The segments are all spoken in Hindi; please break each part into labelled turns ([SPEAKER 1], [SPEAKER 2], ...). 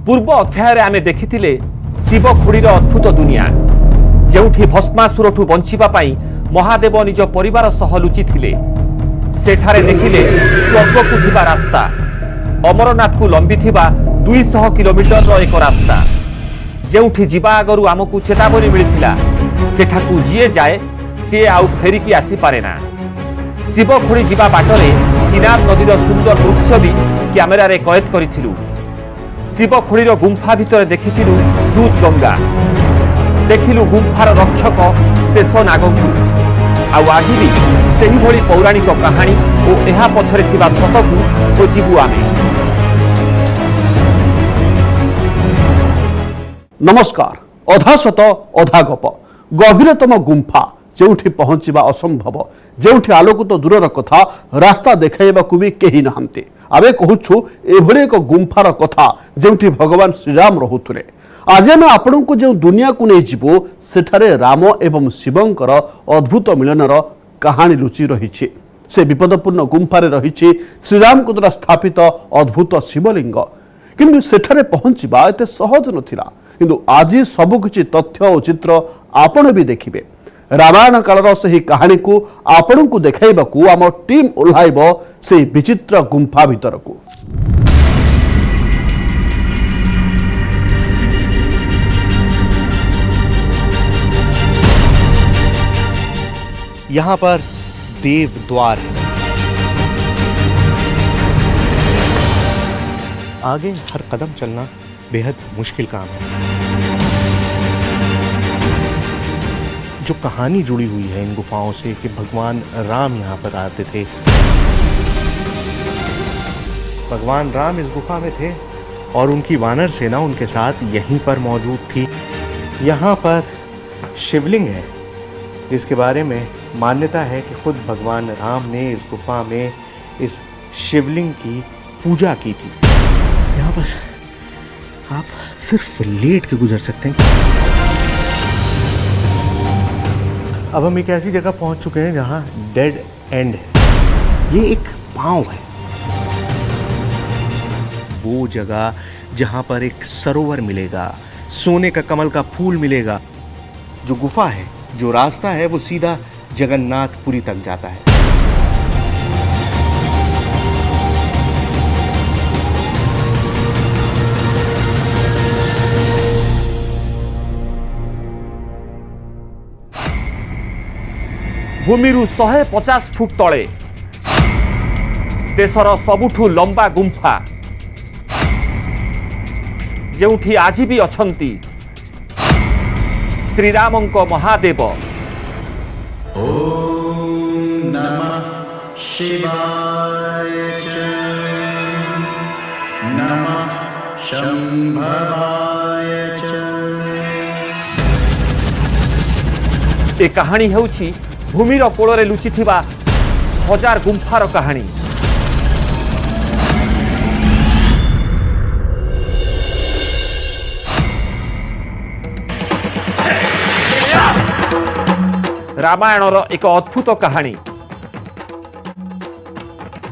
[SPEAKER 1] पूर्व अध्याय आमे देखिथिले शिव खोड़ीर अद्भुत दुनिया जेउठी भस्मासुरठू बंचिबा पाई महादेव निज परिवार सह लुचि थिले। सेठारे देखिले स्वर्ग को थिबा रास्ता अमरनाथ को लंबी थिबा 200 किलोमीटर रो एक रास्ता जेउठी जीवा आगरू आमको चेतावनी मिलिथिला सेठाकू जीए जाए सी आउ फेरिकी आसी पारेना। शिव खोड़ी जीवा बाटरे चिनाब नदीर सुंदर दृश्य भी कैमेरा रे कैद करिथिलु। शिव खोड़ीर गुंफा भितर देखिथिलु दूत गंगा देखिलु गुंफार रक्षक शेष नागकू आउ आज भी सही भली पौराणिक कहानी और एहा पछरे थिबा सतकू खोजिबु आमे।
[SPEAKER 2] नमस्कार। अधा सत अधा गप गभीरतम गुंफा जेउठी पहुंचवा असंभव जेउठी आलोक तो दूरर कथा रास्ता देखाइबाकू भी केही नहांती। आबे कहूछु एभली एक गुंफार कथा जेउठी भगवान श्रीराम रहुथुले। आज आम आपण को जो दुनिया को नहीं जीवो सेठारे राम एवं शिवंकर अद्भुत मिलनर कहानी लुचि रही। से विपदपूर्ण गुंफारे रही श्रीराम द्वारा स्थापित अद्भुत शिवलिंग किंतु सेठारे पहुंचवा एते सहज नथिला। किंतु आज सबकिछि तथ्य और चित्र आपण भी देखिबे। रामायण कालर से कहानी को आपण को देखाइबाकू आम टीम ओह्लाइब से विचित्र गुंफा भितर को।
[SPEAKER 3] यहाँ पर देव द्वार है। आगे हर कदम चलना बेहद मुश्किल काम है। जो कहानी जुड़ी हुई है इन गुफाओं से कि भगवान राम यहाँ पर आते थे, भगवान राम इस गुफा में थे और उनकी वानर सेना उनके साथ यहीं पर मौजूद थी। यहाँ पर शिवलिंग है जिसके बारे में मान्यता है कि खुद भगवान राम ने इस गुफा में इस शिवलिंग की पूजा की थी। यहाँ पर आप सिर्फ लेट के गुजर सकते हैं। अब हम एक ऐसी जगह पहुंच चुके हैं जहां डेड एंड है। ये एक पांव है, वो जगह जहां पर एक सरोवर मिलेगा, सोने का कमल का फूल मिलेगा। जो गुफा है, जो रास्ता है, वो सीधा जगन्नाथपुरी तक जाता है।
[SPEAKER 1] भूमिरु 150 फुट तले देशर सबुठु लंबा गुंफा जेउठी आज भी अछंती श्रीरामंको महादेव।
[SPEAKER 4] ओम नमः शिवाय च नमः शंभवाय च।
[SPEAKER 1] ए कहानी हेउछि भूमिर कोଳରେ लुचिथिबा हजार गुंफार कहानी। रामायणर एक अद्भुत कहानी।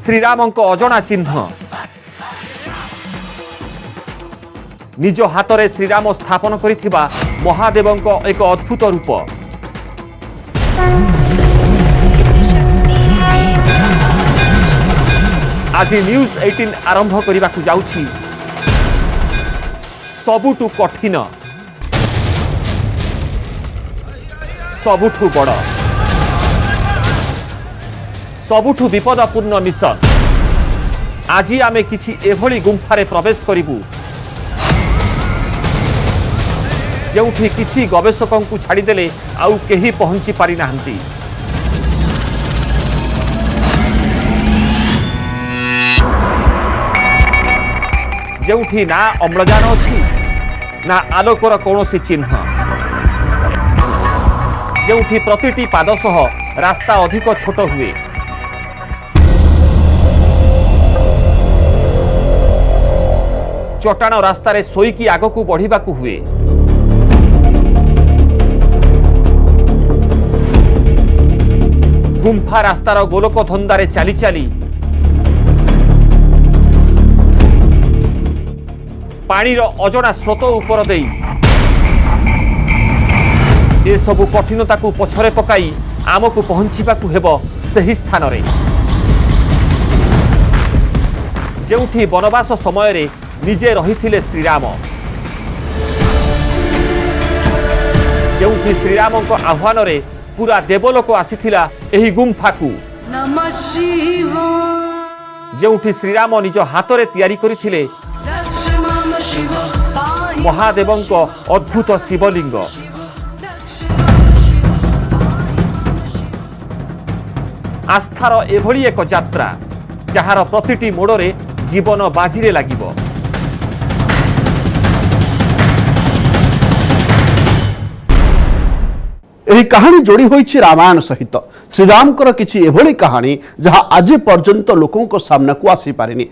[SPEAKER 1] श्रीरामंको अजଣା चिन्ह निज हातरे श्रीराम स्थापन करिथिबा महादेवंको एक अद्भुत रूप। आज न्यूज 18 आरंभ करने को जाउछि सबुठु कठिन सबुठु बड़ सबुठु विपदपूर्ण मिशन। आज आमे किछि एभली गुंफारे प्रवेश करिबु जेउठी किछि गवेषकों को छाड़ीदेले आउ केही पहुंची पारि नाहंती। जेउठी ना अम्लजान अछि ना आलोकर कौनसी चिन्ह, जेउठी प्रतिटी पाद सह रास्ता अधिक छोट हुए। चट्टाण रास्ता रे सोईकी आगकू बढ़िबाकू हुए। गुंफा रास्तार गोलोक धंदारे चली चली पानीर अजଣା स्रोत उपर देई ए सबु कठिनता को पछरे पकाई आमको पहुंचीबाकू हेबो सही स्थान रे जेउठी वनवास समय रे निजे रहिथिले श्रीराम जेउठी श्रीराम को आह्वान रे पूरा देवलोक आसीथिला एही गुम्फा को
[SPEAKER 5] नमः शिवाय
[SPEAKER 1] जेउठी श्रीराम निज हाथ रे तैयारी करिथिले
[SPEAKER 5] दक्षिणाम शिव पाहि
[SPEAKER 1] महादेवंको अद्भुत शिवलिंग आस्थार एभली एक यात्रा जहार प्रतिटी मोड़े जीवन बाजीरे लागिबो
[SPEAKER 2] ଏହି କାହାଣୀ ଯୋଡ଼ି ହୋଇଛି ରାମାୟଣ ସହିତ ଶ୍ରୀରାମଙ୍କର କିଛି ଏଭଳି କାହାଣୀ ଯାହା ଆଜି ପର୍ଯ୍ୟନ୍ତ ଲୋକଙ୍କ ସାମ୍ନାକୁ ଆସିପାରିନି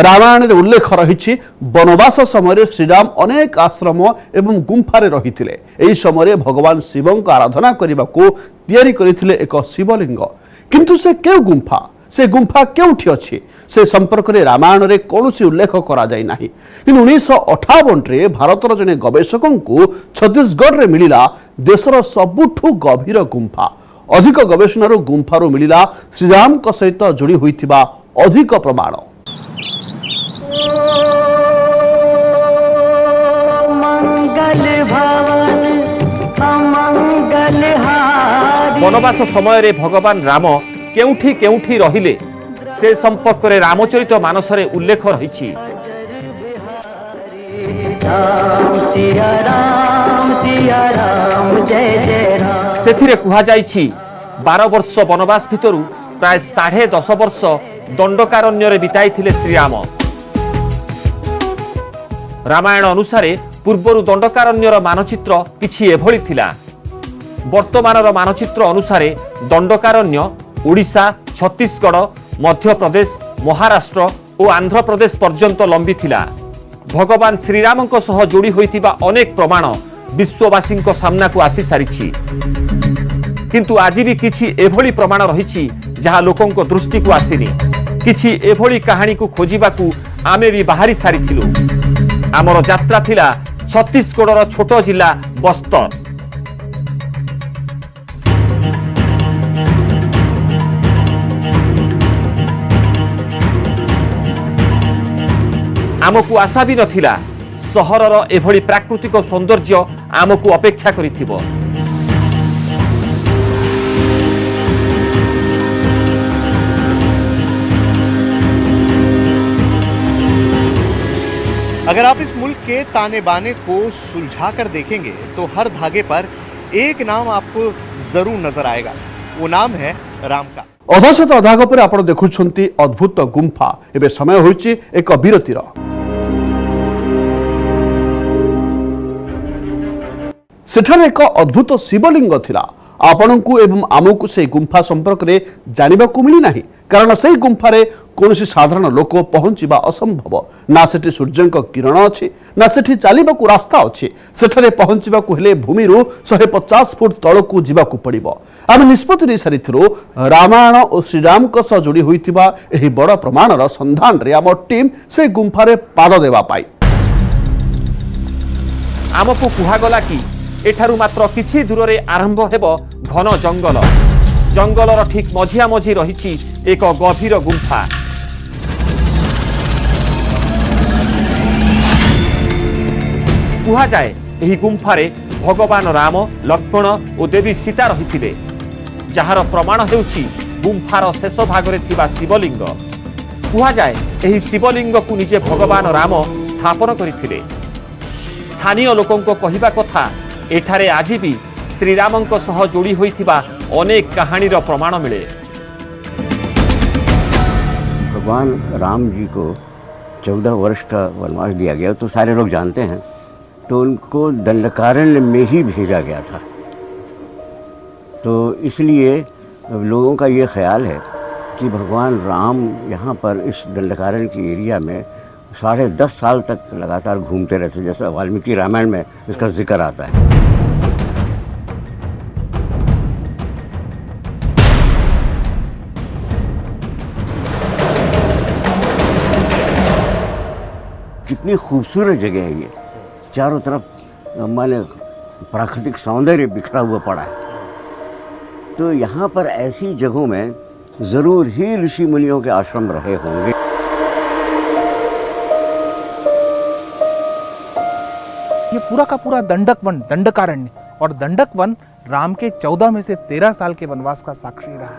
[SPEAKER 2] ରାମାୟଣରେ ଉଲ୍ଲେଖ ରହିଛି ବନବାସ ସମୟରେ ଶ୍ରୀରାମ ଅନେକ ଆଶ୍ରମ ଏବଂ ଗୁମ୍ଫାରେ ରହିଥିଲେ ଏହି ସମୟରେ ଭଗବାନ ଶିବଙ୍କ ଆରାଧନା କରିବାକୁ ତିଆରି କରିଥିଲେ ଏକ ଶିବଲିଙ୍ଗ କିନ୍ତୁ ସେ କେଉଁ ଗୁମ୍ଫା से गुंफा केउठी अछि से संपर्क में रामायण रे कौनसी उल्लेख करा जाय नाही किंतु 1958 रे भारतर जने गवेषकों को छत्तीसगढ़ रे मिलिला देशर सबुठु गभीर गुंफा अधिक गवेषणार गुंफारो मिलिला श्रीराम को सहित जोड़ी होइथिबा अधिक प्रमाण
[SPEAKER 6] मंगल भवन अमंगल हारी
[SPEAKER 1] वनवास समय रे भगवान राम केउठी केउठी रहिले से संपर्क रे रामचरित मानस रे उल्लेख रहिछि सेथिरे कुहा जाइछि 12 वर्ष वनवास भितरु प्राय 10.5 वर्ष दंडकारण्य रे बिताइथिले श्रीराम रामायण अनुसारे पूर्वरु दंडकारण्यर मानचित्र किछि एभଳି थिला वर्तमानर मानचित्र अनुसारे दंडकारण्य ओडिशा छत्तीसगढ़ मध्य प्रदेश महाराष्ट्र और आंध्र प्रदेश पर्यंत लंबी थिला भगवान श्रीराम सह जोड़ी होइतिबा अनेक प्रमाण विश्ववासी सामना को आसी सारिछि किंतु आज भी किछि एभली प्रमाण रहिछि जहा लोकन को दृष्टि को आसीनी किछि एभली कहानी को खोजिबाकू आमे भी बाहरी सारिथिलु आमर यात्रा थिला छत्तीसगढ़ छोट जिला बस्तर आमको आशा भी नथिला सहरर एभली प्राकृतिक सौंदर्य आमको अपेक्षा करिथिबो
[SPEAKER 3] अगर आप इस मुल्क के ताने बाने को सुलझा कर देखेंगे तो हर धागे पर एक नाम आपको जरूर नजर आएगा वो नाम है राम का
[SPEAKER 2] अधा सत अधाग पर आप देखुंट अद्भुत गुंफा एवं समय होइछि एक विरतिर सेठारे एक अद्भुत शिवलिंग थिला आपणकू एवं आमको से गुंफा संपर्क में जानवाक मिली ना कारण से गुंफा रे कौन साधारण लोक पहुंचवा असंभव ना सेठी सूर्य किरण अच्छी ना सेठी चलवाक रास्ता अच्छी सेठारे पहुंचवाक हेले भूमि 150 फुट तलकू जीवाकू पड़िबो आम निष्पत्ति नहीं सारिथिलु रामायण और श्रीराम को सह जोड़ी होइतिबा एही बड़ प्रमाणर संधान रे आम टीम से गुंफा रे पाद देवा पाई
[SPEAKER 1] आमको कुहागला कि एठारु मात्र किछि दूर रे आरंभ हेबो घन जंगल जंगलर ठीक मझिया मझी रहिछि एक गभीर गुंफा कुहा जाए एही गुंफारे भगवान राम लक्ष्मण और देवी सीता रहिथिले जहार प्रमाण हेउछि गुंफार शेष भागरे थिबा शिवलिंग कुहा जाए एही शिवलिंग को निजे भगवान राम स्थापन करिथिले स्थानीय लोकों को कहिबा कथा एठारे आज भी श्रीराम सह जोड़ी होइथिबा अनेक कहानीर प्रमाण मिले
[SPEAKER 7] भगवान राम जी को 14 वर्ष का वनवास दिया गया तो सारे लोग जानते हैं तो उनको दंडकारण्य में ही भेजा गया था तो इसलिए लोगों का ये ख्याल है कि भगवान राम यहाँ पर इस दंडकारण्य की एरिया में 10.5 साल तक लगातार घूमते रहते जैसा वाल्मीकि रामायण में इसका जिक्र आता है कितनी खूबसूरत जगह है ये, चारों तरफ माने प्राकृतिक सौंदर्य बिखरा हुआ पड़ा है। तो यहाँ पर ऐसी जगहों में ज़रूर ही ऋषि मुनियों के आश्रम रहे होंगे।
[SPEAKER 8] ये पूरा का पूरा दंडक वन, दंडकारण्य, और दंडक वन राम के 14 में से 13 साल के वनवास का साक्षी रहा है।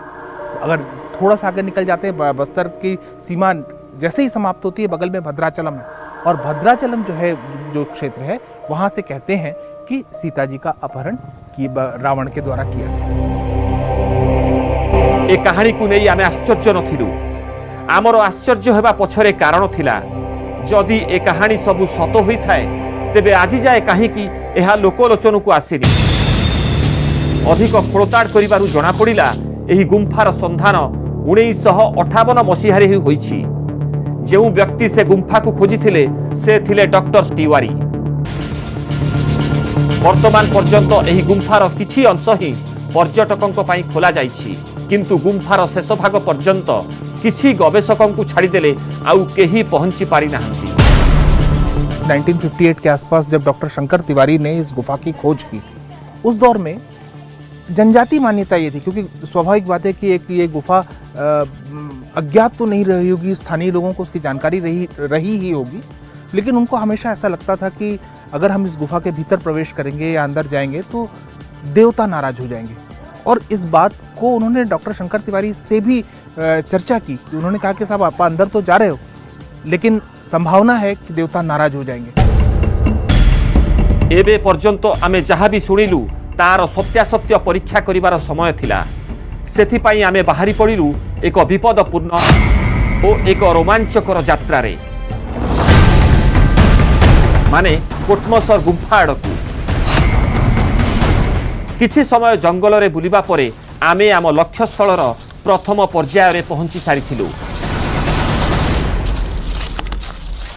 [SPEAKER 8] अगर थोड़ा सा आगे निकल जाते हैं, बस्तर की सीमा जैसे ही समाप्त होती है, बगल में भद्राचलम है, और भद्राचलम जो है, जो क्षेत्र है, वहां से कहते हैं कि सीता जी का अपहरण रावण के द्वारा किया गया।
[SPEAKER 1] ए कहानी को नहीं आमे आश्चर्य नथिलु। आमर आश्चर्य हेबा पछरे कारण थिला, जदि ए कहानी सबु सत होई थाए तेबे आजि जाए काहीकि एहा लोकलोचन को आसेनी। अधिक खोलताड़ करिबारु जणा पड़िला एही गुम्फार संधान 1958 मसीहारे ही होईछि। जेउ व्यक्ति से गुम्फा को खोजिथिले से थिले डॉक्टर तिवारी। वर्तमान पर्यंत एही गुम्फार किछि अंश ही पर्यटकंक पई खोला जाइछि, किंतु गुम्फार शेष भाग पर्यंत किछि गवेषकंक को छाड़ी देले आउ केही पहुंची पारि नाहंती।
[SPEAKER 8] 1958 के आसपास जब डॉक्टर शंकर तिवारी ने इस गुफा की खोज की, उस दौर में जनजाति मान्यता ये थी, क्योंकि स्वाभाविक बात है कि एक ये गुफा अज्ञात तो नहीं रही होगी, स्थानीय लोगों को उसकी जानकारी रही ही होगी, लेकिन उनको हमेशा ऐसा लगता था कि अगर हम इस गुफा के भीतर प्रवेश करेंगे या अंदर जाएंगे तो देवता नाराज हो जाएंगे। और इस बात को उन्होंने डॉक्टर शंकर तिवारी से भी चर्चा की कि उन्होंने कहा कि साहब आप अंदर तो जा रहे हो, लेकिन संभावना है कि देवता नाराज हो जाएंगे।
[SPEAKER 1] एबे पर्यंत आमे जहाँ भी शुणिलु तार सत्यासत्य परीक्षा करिवार समय थिला। सेथिपाई आमे बाहरी पड़िलु एक विपदपूर्ण और एक रोमांचकर यात्रा रे, माने कोटमसर गुम्फा आड़कू। किछि समय जंगल रे बुलिबा परे आमे आम लक्ष्यस्थलर प्रथम पर्याय रे पहुंची सारिथिलु।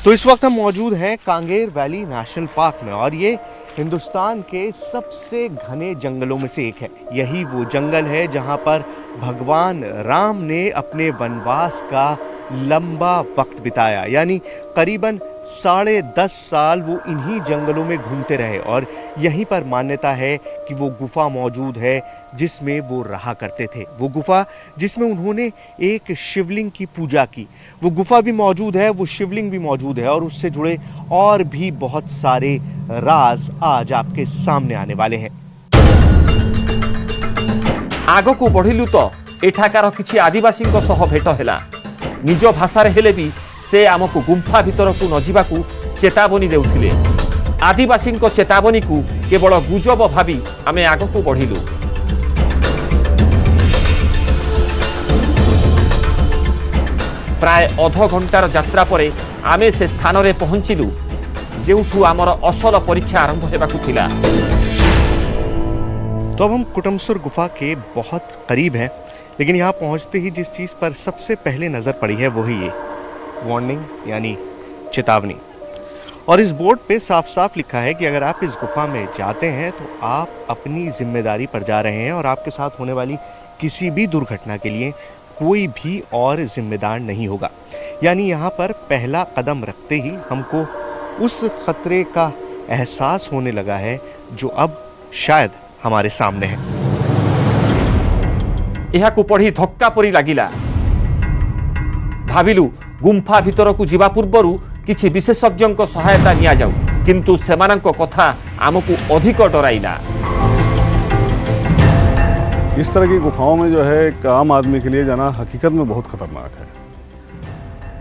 [SPEAKER 3] तो इस वक्त हम मौजूद हैं कांगेर वैली नेशनल पार्क में, और ये हिंदुस्तान के सबसे घने जंगलों में से एक है। यही वो जंगल है जहां पर भगवान राम ने अपने वनवास का लंबा वक्त बिताया, यानी करीबन 10.5 साल वो इन्हीं जंगलों में घूमते रहे। और यहीं पर मान्यता है कि वो गुफा मौजूद है जिसमें वो रहा करते थे। वो गुफा जिसमें उन्होंने एक शिवलिंग की पूजा की, वो गुफा भी मौजूद है, वो शिवलिंग भी मौजूद है, और उससे जुड़े और भी बहुत सारे राज आज आपके सामने आने वाले हैं।
[SPEAKER 1] आग को बढ़िलु तो एठाकार किछि आदिवासी सह भेट हैला। निज भाषा हेले भी से आमको गुम्फा भीतर को न जावाकू चेतावनी देउथिले। आदिवासी चेतावनी को केवल गुजब भावी आमे आग को बढ़िलु। प्राय अध घंटार यात्रा परे आमे से स्थान रे पहुंचिलु जेउठू आमर असल परीक्षा आरंभ हेबाकू थिला।
[SPEAKER 3] तो अब हम कुटमसुर गुफा के बहुत करीब हैं, लेकिन यहाँ पहुँचते ही जिस चीज़ पर सबसे पहले नज़र पड़ी है वही ये वार्निंग, यानी चेतावनी। और इस बोर्ड पे साफ साफ लिखा है कि अगर आप इस गुफा में जाते हैं तो आप अपनी जिम्मेदारी पर जा रहे हैं, और आपके साथ होने वाली किसी भी दुर्घटना के लिए कोई भी और जिम्मेदार नहीं होगा। यानी यहाँ पर पहला कदम रखते ही हमको उस खतरे का एहसास होने लगा है जो अब शायद हमारे सामने है।
[SPEAKER 1] यह को पढ़ी धक्का परी लागिला। भाविलु गुम्फा भीतर को जीवा पूर्वरु किछि विशेषज्ञ सहायता निया जाऊ, किंतु सेमानंक कथा आमको अधिक डराइला।
[SPEAKER 9] इस तरह की गुफाओं में जो है एक आम आदमी के लिए जाना हकीकत में बहुत खतरनाक है,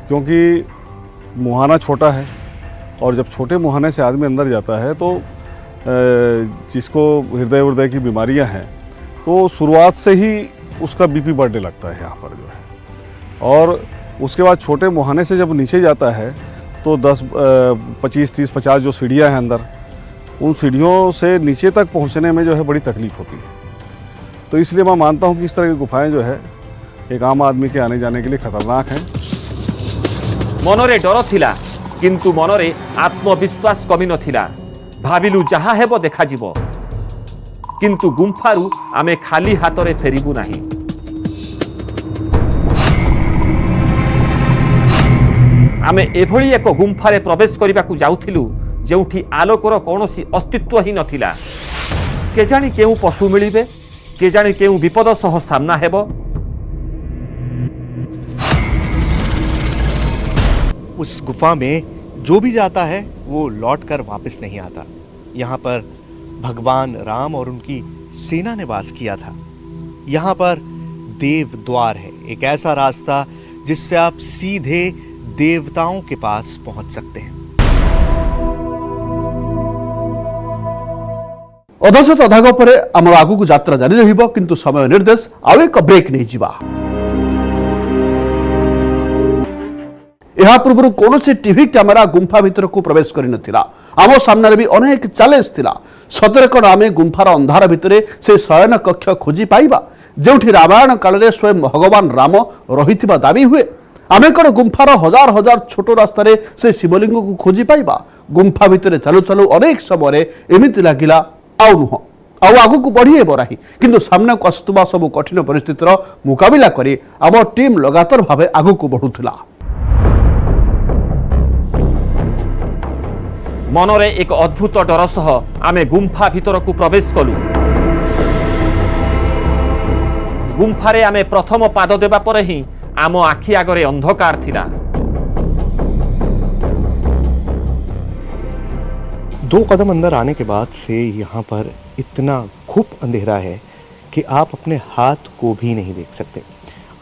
[SPEAKER 9] क्योंकि मुहाना छोटा है, और जब छोटे मुहाने से आदमी अंदर जाता है तो जिसको हृदय की बीमारियां हैं तो शुरुआत से ही उसका बीपी बढ़ने लगता है यहाँ पर जो है। और उसके बाद छोटे मुहाने से जब नीचे जाता है तो 10, 25, 30, 50 जो सीढ़ियाँ हैं अंदर, उन सीढ़ियों से नीचे तक पहुँचने में जो है बड़ी तकलीफ होती है। तो इसलिए मैं मानता हूँ कि इस तरह की गुफाएं जो है एक आम आदमी के आने जाने के लिए खतरनाक हैं।
[SPEAKER 1] मनरे डर थिला, किंतु मनरे आत्मविश्वास कमी नथिला। भाविलु जहा हेबो देखा जिवो, किंतु गुम्फारू आमे खाली हाथरे फेरिबु नाही। आमे एभली एक गुंफारे प्रवेश करबाकू जाउथिलु जेउठी आलोकर कौनसी अस्तित्व ही नथिला। केजाणी केउ पशु मिलिबे, केजाणी केउ विपद सह सामना हेबो।
[SPEAKER 3] उस गुफा में जो भी जाता है वो लौट कर वापस नहीं आता। यहाँ पर भगवान राम और उनकी सेना ने वास किया था। यहाँ पर देव द्वार है, एक ऐसा रास्ता जिससे आप सीधे देवताओं के पास पहुंच सकते हैं।
[SPEAKER 2] अधशत अधाग पर आम आगू को यात्रा जारी रहिबो, किंतु समय निर्देश आउ एक ब्रेक नहीं जिबा। यह पूर्व कौन टीवी कैमेरा गुंफा भीतर को प्रवेश कर नथिला। आम सामने भी अनेक चैलेंज थिला। सतरे कण आमे गुंफार अंधार भितर से शयन कक्ष खोजी पाइबा जेउठी रामायण काल में स्वयं भगवान राम रहिथिबा दाबी हुए। आमे कण गुंफार हजार हजार छोट रास्ता से शिवलिंग को खोजी पाइबा। गुंफा भितर चलु चलु अनेक समय एमिति लागिला आउ नुह आउ आगु को बढ़ी हेबो नाही, किंतु सामने को आसुवा सब कठिन परिस्थितिर मुकाबिला करी आम टीम लगातार भावे आगु को बढ़ुथिला।
[SPEAKER 1] मनरे एक अद्भुत डर सह आमे गुंफा भीतर को प्रवेश कलु। गुंफारे आमे प्रथम पाद देबा परे ही आम आखि आगरे अंधकार थिला।
[SPEAKER 3] 2 कदम अंदर आने के बाद से यहाँ पर इतना खूब अंधेरा है कि आप अपने हाथ को भी नहीं देख सकते।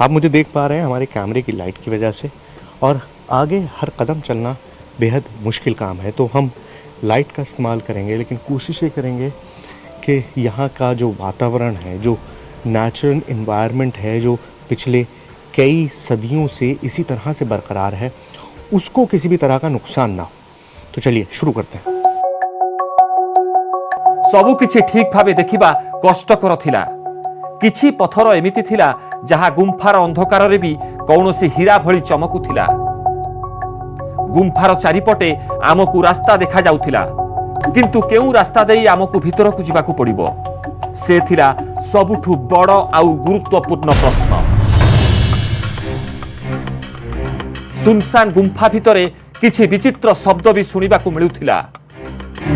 [SPEAKER 3] आप मुझे देख पा रहे हैं हमारे कैमरे की लाइट की वजह से, और आगे हर कदम चलना बेहद मुश्किल काम है। तो हम लाइट का इस्तेमाल करेंगे, लेकिन कोशिश ये करेंगे कि यहाँ का जो वातावरण है, जो नेचुरल इन्वायरमेंट है, जो पिछले कई सदियों से इसी तरह से बरकरार है, उसको किसी भी तरह का नुकसान ना हो। तो चलिए शुरू करते हैं।
[SPEAKER 1] सबु किछि ठीक भावे देखिबा कष्टकर थिला। किछि पथर एमिति थिला जहा गुंफार अंधकार रे भी कौनसी हीरा भली चमकुथिला। गुंफार चारिपटे आमकु रास्ता देखा जाउथिला, किंतु केउ रास्ता देई आमकु भीतर को जिबाकू पड़िबो से थिला सबुठु बड़ आउ गुरुत्वपूर्ण प्रश्न। सुनसान गुंफा भितरे किछि विचित्र शब्द भी सुनिबाकू मिलुथिला।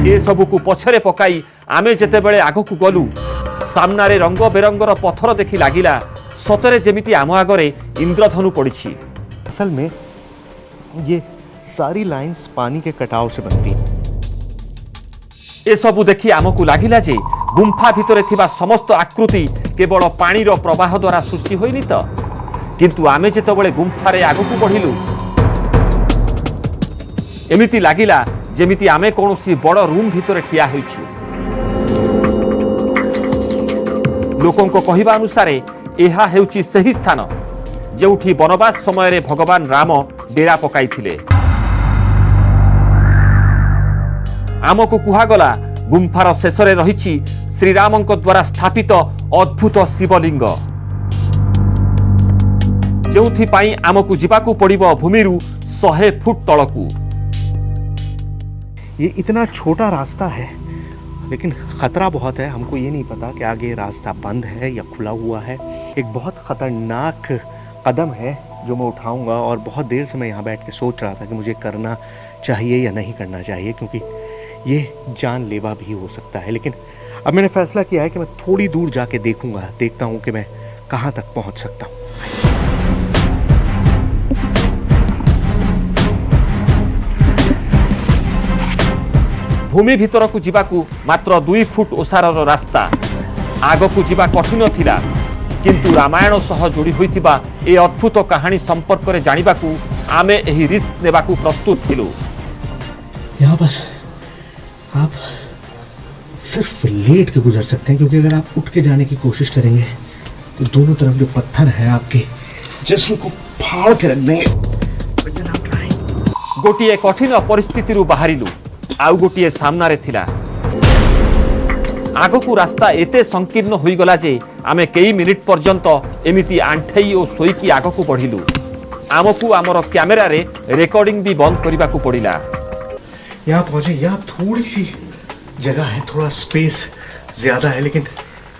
[SPEAKER 1] ए सबुकू पछरे पकाई आमे जेतेबेले आगकू गलु, सामनारे रंग बेरंगर पथर देखि लागिला सतरे जेमिति आम आगरे इंद्रधनु पड़िछि।
[SPEAKER 3] असल में ये सारी लाइंस पानी के कटाव से बनती हैं।
[SPEAKER 1] ए सबु देखि आमकू लागिला जे गुंफा भितरे थिबा समस्त आकृति केवल पानीर प्रवाह द्वारा सृष्टि होइनि त, किंतु आमे जेतेबेले गुंफारे आगकू बढ़िलु एमिति लागिला जेमिति आमे कोनोसी बड़ रूम भितरे ठिया होइछु। लोकंको कहिबा अनुसारे एहा हेउची सही स्थान जेउठी वनवास समय रे भगवान राम डेरा पकाइथिले। आमको कुहागला गुंफार शेषरे रहिछि श्रीरामंक द्वारा स्थापित अद्भुत शिवलिंग, जेउथि पाई आमको जिबाकू पड़िबो भूमिरु 100 फुट तळकू।
[SPEAKER 3] ये इतना छोटा रास्ता है, लेकिन ख़तरा बहुत है। हमको ये नहीं पता कि आगे रास्ता बंद है या खुला हुआ है। एक बहुत ख़तरनाक कदम है जो मैं उठाऊंगा, और बहुत देर से मैं यहाँ बैठ के सोच रहा था कि मुझे करना चाहिए या नहीं करना चाहिए, क्योंकि ये जानलेवा भी हो सकता है। लेकिन अब मैंने फैसला किया है कि मैं थोड़ी दूर जाके देखता हूँ कि मैं कहाँ तक पहुँच सकता हूँ।
[SPEAKER 1] भूमि भीतर को जिबाकू मात्र 2 फुट ओसारर रास्ता। आगकू जिबा कठिन थिला, किंतु रामायण सह जोड़ी होइतिबा ए अद्भुत कहानी संपर्क रे जानिबाकू आमे एही रिस्क नेबाकू प्रस्तुत थिलु।
[SPEAKER 3] यहाँ पर आप सिर्फ लेट के गुजर सकते हैं, क्योंकि अगर आप उठ के जाने की कोशिश करेंगे तो दोनों तरफ जो पत्थर है आपके जिस्म को फाड़ के रख देंगे।
[SPEAKER 1] गोटिए कठिन परिस्थिति बाहरिलु, आउ गोटिए सामनारे थिला। आगकू रास्ता एते संकीर्ण होई गला जे आमे कई मिनिट पर्यंत एमिति आंठेई और सोईकी आगकू बढ़िलु। आमकू आमर कैमेरा रे रिकॉर्डिंग भी बंद करिबाकू पड़िला।
[SPEAKER 3] यहाँ पहुंचे, यहाँ थोड़ी सी जगह है, थोड़ा स्पेस ज़्यादा है, लेकिन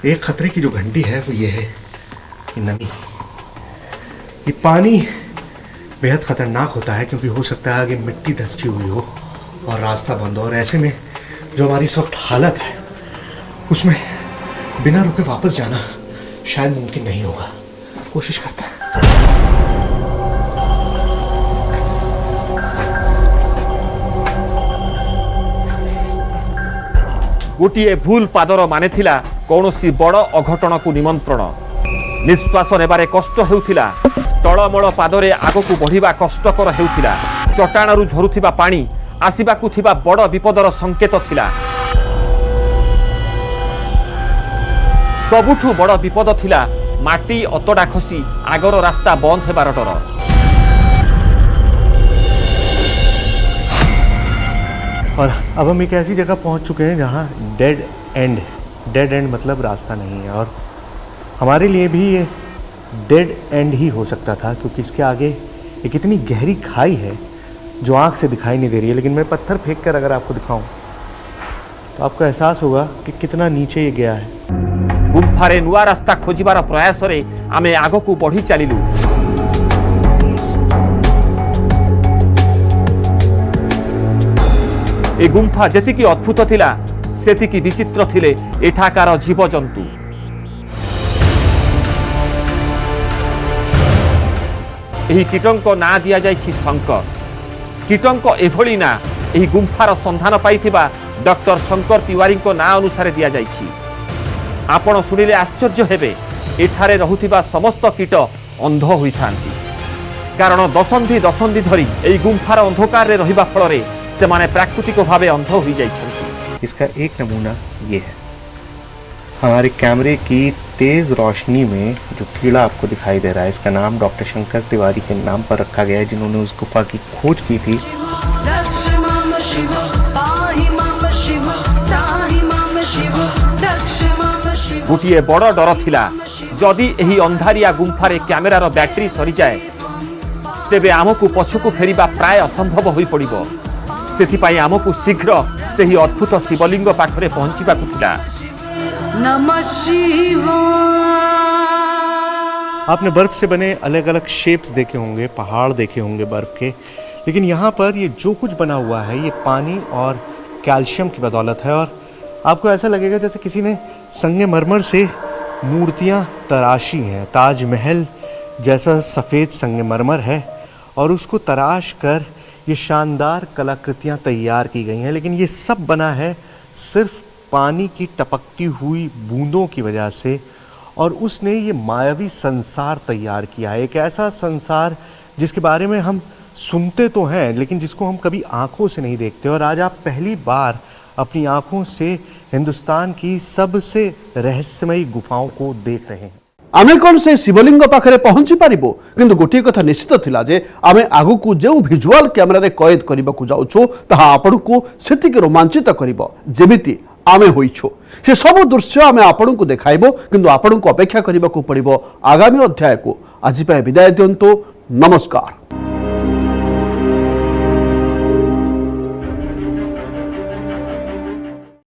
[SPEAKER 3] एक खतरे की जो घंटी है वो ये है, ये नमी। ये पानी बेहद ख़तरनाक होता है, क्योंकि हो सकता है आगे मिट्टी धंसी हुई हो और रास्ता बंद हो, और ऐसे में जो हमारी इस वक्त हालत है उसमें बिना रुके वापस जाना शायद मुमकिन नहीं होगा। कोशिश करते हैं।
[SPEAKER 1] गोटे भूल पादर माने थिला कौनसी बड़ अघटन को निमंत्रण। निश्वास नेबारे कष्ट हेउथिला, तळमळ पादरे आगकू बढ़िबा कष्टकर हेउथिला। चट्टाणरू झरुथिबा पानी आसिबाकू थिबा बड़ विपदर संकेत थिला। सबुठू बड़ विपद थिला माटी अतडा खसी आगर रास्ता बंद हेबार डर।
[SPEAKER 3] और अब हम एक ऐसी जगह पहुंच चुके हैं जहां डेड एंड है। डेड एंड मतलब रास्ता नहीं है, और हमारे लिए भी ये डेड एंड ही हो सकता था, क्योंकि इसके आगे एक इतनी गहरी खाई है जो आंख से दिखाई नहीं दे रही है। लेकिन मैं पत्थर फेंक कर अगर आपको दिखाऊं तो आपको एहसास होगा कि कितना नीचे ये गया है।
[SPEAKER 1] गुंफारे नुआ रास्ता खोजिबार प्रयास रे आमे आगकू बढ़ी चलिलु। ए गुंफा जेतिकी अद्भुत थिला सेतिकी विचित्र थिले एठाकार जीवजंतु। एही कीटंक ना दिया जाइछि शंकर। कीटंक एभली ना एही गुंफार संधान पाइथिबा डॉक्टर शंकर तिवारी को ना अनुसार दिया जाइछि। आपण सुनिले आश्चर्य हेबे, एठारे रहुथिबा समस्त कीट अंध होइथांती, कारण दशंधि दशंधि धरी एही गुंफार अंधकार रे रहिबा फलरे सेमाने प्राकृतिक भावे अंध होई जाइछन्ती।
[SPEAKER 3] इसका एक नमूना ये है। हमारे कैमरे की तेज रोशनी में जो कीड़ा आपको दिखाई दे रहा है, इसका नाम डॉक्टर शंकर तिवारी के नाम पर रखा गया है, जिन्होंने उस गुफा की खोज की थी।
[SPEAKER 5] रक्ष माम शिव पाहि माम शिव त्राहि माम शिव रक्ष माम शिव।
[SPEAKER 1] गोटे बड़ डर थिला, जदि एही अंधारिया गुंफारे कैमेरार बैटरी सरी जाए तेबे आमकू पछकू फेरिबा प्राय असंभव होई पड़िबो। सेथिपाई आमकू शीघ्र सेही अद्भुत शिवलिंग पाखरे पहुंचिबाकू थिला।
[SPEAKER 5] नमः शिवाय।
[SPEAKER 3] आपने बर्फ से बने अलग अलग शेप्स देखे होंगे, पहाड़ देखे होंगे बर्फ के, लेकिन यहाँ पर ये जो कुछ बना हुआ है ये पानी और कैल्शियम की बदौलत है। और आपको ऐसा लगेगा जैसे किसी ने संगमरमर से मूर्तियाँ तराशी हैं। ताजमहल जैसा सफ़ेद संगमरमर है और उसको तराश कर ये शानदार कलाकृतियाँ तैयार की गई हैं, लेकिन ये सब बना है सिर्फ पानी की टपकती हुई बूंदों की वजह से। और उसने ये मायावी संसार तैयार किया है, एक ऐसा संसार जिसके बारे में हम सुनते तो हैं लेकिन जिसको हम कभी आंखों से नहीं देखते। और आज आप पहली बार अपनी आंखों से हिंदुस्तान की सबसे रहस्यमयी गुफाओं को देख रहे हैं।
[SPEAKER 2] आमे कौन से शिवलिंग पाखरे पहुंची पारिबो, किंतु गोटे कथा निश्चित थिला जे आमे आगुकू जो विजुअल कैमेरा रे कैद करबाकू जाउछो ताहा आपनकू सेतिक रोमांचित करिवो जेमिति आमे होइछो। से सब दृश्य आमे आपनकू देखाइबो, किंतु आपनकू अपेक्षा करबाकू पड़िबो आगामी अध्याय को। आज विदाय दियंतो, नमस्कार।